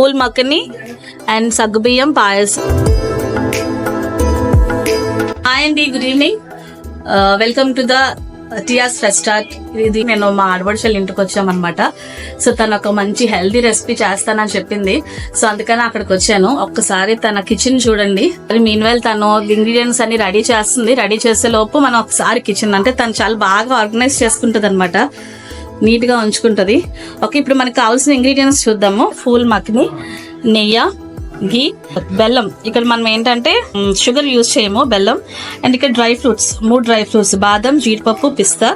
Pool మక్కని and సగ్గుబియ్యం పాయసం. హాయ్ అండి, good evening. Welcome to the Tia's restaurant. ఇది నేను మా ఆడపడుచుల ఇంటికి వచ్చామన్నమాట. సో తను ఒక మంచి హెల్దీ రెసిపీ చేస్తానని చెప్పింది. సో అందుకని అక్కడికి వచ్చాను. ఒక్కసారి తన కిచెన్ చూడండి. మీన్ వైల్ తను ఇంగ్రీడియంట్స్ అన్ని రెడీ చేస్తుంది. రెడీ చేసే లోపు మనం ఒకసారి కిచెన్ అంటే తను చాలా బాగా ఆర్గనైజ్ చేసుకుంటది అనమాట, నీట్ గా ఉంచుకుంటది. ఓకే, ఇప్పుడు మనకి కావాల్సిన ఇంగ్రీడియంట్స్ చూద్దాము. ఫూల్ మక్ని, నెయ్యి, ఘీ, బెల్లం. ఇక్కడ మనం ఏంటంటే షుగర్ యూజ్ చేయము, బెల్లం. అండ్ ఇక్కడ డ్రై ఫ్రూట్స్, 3 డ్రై ఫ్రూట్స్, బాదం, జీడిపప్పు, పిస్తా.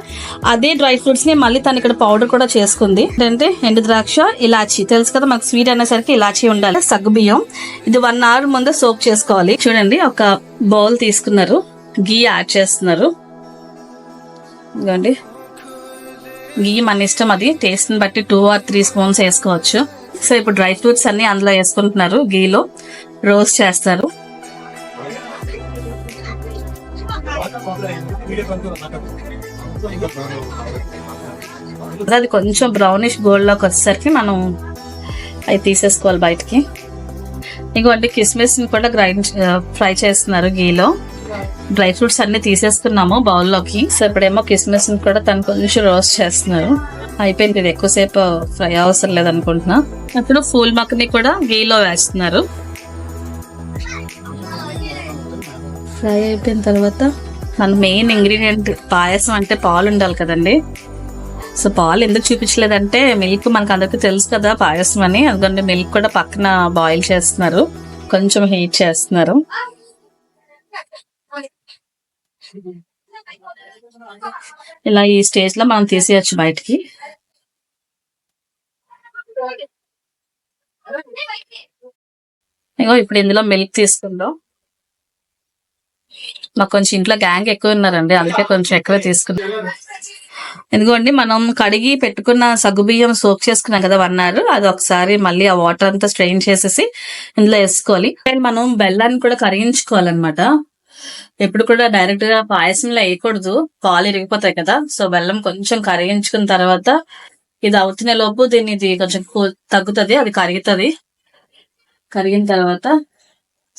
అదే డ్రై ఫ్రూట్స్ ని మళ్ళీ తను ఇక్కడ పౌడర్ కూడా చేసుకుంది. ఏంటంటే ఎండు ద్రాక్ష, ఇలాచి. తెలుసు కదా మనకు స్వీట్ అనేసరికి ఇలాచి ఉండాలి. సగ్గుబియ్యం ఇది 1 అవర్ ముందే సోక్ చేసుకోవాలి. చూడండి, ఒక బౌల్ తీసుకున్నారు, ఘీ యాడ్ చేస్తున్నారు. ఇదిగోండి, ఘీ మన ఇష్టం, అది టేస్ట్ ని బట్టి 2 or 3 స్పూన్స్ వేసుకోవచ్చు. సో ఇప్పుడు డ్రై ఫ్రూట్స్ అన్ని అందులో వేసుకుంటున్నారు, గీలో రోస్ట్ చేస్తారు. అది కొంచెం బ్రౌనిష్ గోల్డ్ లోకి వచ్చేసరికి మనం అవి తీసేసుకోవాలి బయటికి. ఇంకోటి కిస్మిస్ ని కూడా ఫ్రై చేస్తున్నారు గీలో. డ్రై ఫ్రూట్స్ అన్ని తీసేసుకున్నాము బౌల్లోకి. సో ఇప్పుడేమో కిస్మిస్ ని కూడా తను కొంచెం రోస్ట్ చేస్తున్నారు. అయిపోయింది, ఇది ఎక్కువసేపు ఫ్రై అవసరం లేదనుకుంటున్నా. ఇప్పుడు ఫూల్ మక్ని కూడా గీలో వేస్తున్నారు. ఫ్రై అయిపోయిన తర్వాత మన మెయిన్ ఇంగ్రీడియంట్ పాయసం అంటే పాలు ఉండాలి కదండి. సో పాలు ఎందుకు చూపించలేదంటే మిల్క్ మనకు అందరికీ తెలుసు కదా పాయసం అని. అందుకని మిల్క్ కూడా పక్కన బాయిల్ చేస్తున్నారు, కొంచెం హీట్ చేస్తున్నారు. ఇలా ఈ స్టేజ్ లో మనం తీసేయచ్చు బయటికి. ఇగో ఇప్పుడు ఇందులో మిల్క్ తీసుకుందాం. మాకు కొంచెం ఇంట్లో గ్యాంగ్ ఎక్కువ ఉన్నారండి, అందుకే కొంచెం ఎక్కువ తీసుకున్నాం. ఎందుకండి మనం కడిగి పెట్టుకున్న సగ్గుబియ్యం సోక్ చేసుకున్నాం కదా 1 hour, అది ఒకసారి మళ్ళీ ఆ వాటర్ అంతా స్ట్రెయిన్ చేసేసి ఇందులో వేసుకోవాలి. మనం బెల్లాన్ని కూడా కరిగించుకోవాలన్నమాట. ఎప్పుడు కూడా డైరెక్ట్ గా పాయసంలో వేయకూడదు, పాలు ఇరిగిపోతాయి కదా. సో బెల్లం కొంచెం కరిగించుకున్న తర్వాత ఇది అవుతున్న లోపు ఇది కొంచెం తగ్గుతుంది, అది కరుగుతుంది. కరిగిన తర్వాత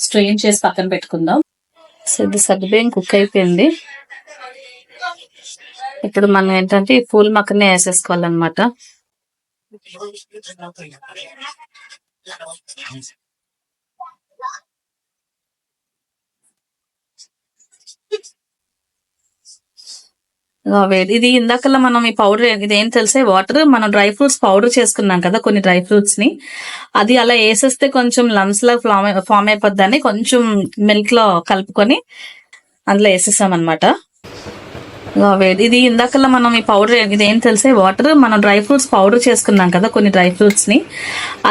స్ట్రెయిన్ చేసి పక్కన పెట్టుకుందాం. సో ఇది సగ్గుబియ్యం కుక్ అయిపోయింది. ఇప్పుడు మనం ఏంటంటే ఈ ఫూల్ మక్కని వేసేసుకోవాలన్నమాట. ఇది ఇందాకల్లా మనం ఈ పౌడర్, ఇది ఏం తెలిసే వాటర్, మనం డ్రై ఫ్రూట్స్ పౌడర్ చేసుకున్నాం కదా కొన్ని డ్రై ఫ్రూట్స్ ని, అది అలా వేసేస్తే కొంచెం లమ్స్ లా ఫామ్ అయిపోద్దని కొంచెం మిల్క్ లో కలుపుకొని అందులో వేసేసాం అనమాట. ఇది ఇందాకల్లా మనం ఈ పౌడర్, ఇది ఏం తెలిసే వాటర్, మనం డ్రై ఫ్రూట్స్ పౌడర్ చేసుకున్నాం కదా కొన్ని డ్రై ఫ్రూట్స్ ని,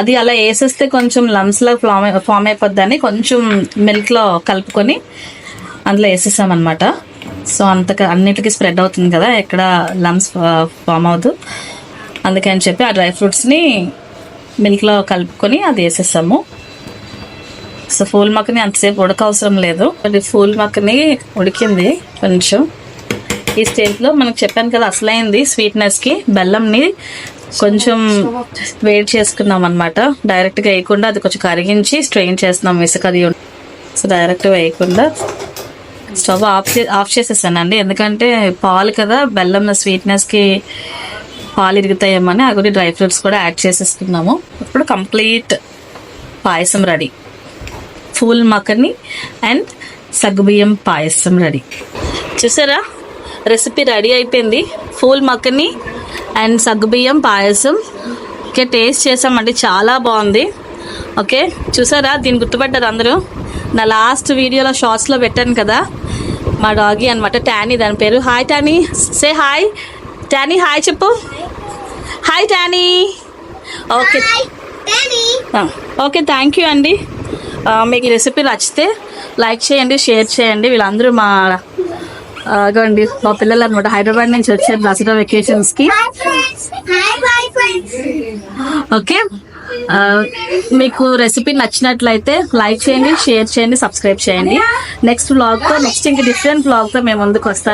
అది అలా వేసేస్తే కొంచెం లమ్స్ లా ఫామ్ అయిపోద్దని కొంచెం మిల్క్ లో కలుపుకొని అందులో వేసేసాం అనమాట. సో అన్నిటికీ స్ప్రెడ్ అవుతుంది కదా, ఎక్కడ లమ్స్ ఫామ్ అవ్వదు. అందుకని చెప్పి ఆ డ్రై ఫ్రూట్స్ ని మిల్క్ లో కలుపుకొని అది వేసేసాము. సో ఫూల్ మక్కని అంతసేపు ఉడకవసరం లేదు, అది ఫూల్ మక్కని ఉడికింది కొంచెం. ఈ స్టేజ్ లో మనకు చెప్పాను కదా అసలైంది స్వీట్నెస్ కి, బెల్లంని కొంచెం వేడి చేసుకున్నాం అనమాట. డైరెక్ట్ గా వేయకుండా అది కొంచెం కరిగించి స్ట్రెయిన్ చేస్తున్నాం, ఇసుక అది. సో డైరెక్ట్ గా వేయకుండా స్టవ్ ఆఫ్ చేసేసానండి, ఎందుకంటే పాలు కదా, బెల్లం స్వీట్నెస్ కి పాలు ఇరుగుతాయేమని. అది డ్రై ఫ్రూట్స్ కూడా యాడ్ చేసేసుకున్నాము. ఇప్పుడు కంప్లీట్ పాయసం రెడీ. ఫూల్ మక్కని అండ్ సగ్గుబియ్యం పాయసం రెడీ. చూసారా, రెసిపీ రెడీ అయిపోయింది. ఫూల్ మక్కని అండ్ సగ్గుబియ్యం పాయసం. ఓకే, టేస్ట్ చేసామండి, చాలా బాగుంది. ఓకే, చూసారా, దీన్ని గుర్తుపట్టారు అందరూ. నా లాస్ట్ వీడియోలో షార్ట్స్ లో పెట్టాను కదా, మా డాగీ అనమాట, టానీ దాని పేరు. Hi Tony, say hi. Tony hi చెప్పు. Hi Tony. Okay okay, thank you అండి. మీకు ఈ రెసిపీ నచ్చితే లైక్ చేయండి, షేర్ చేయండి. వీళ్ళందరూ మా పిల్లలు అనమాట, హైదరాబాద్ నుంచి వచ్చారు దసరా వెకేషన్స్ కి. ఓకే, మీకు రెసిపీ నచ్చినట్లయితే లైక్ చేయండి, షేర్ చేయండి, సబ్స్క్రైబ్ చేయండి. నెక్స్ట్ ఇంక డిఫరెంట్ వ్లాగ్ తో మేము ముందుకు వస్తాను.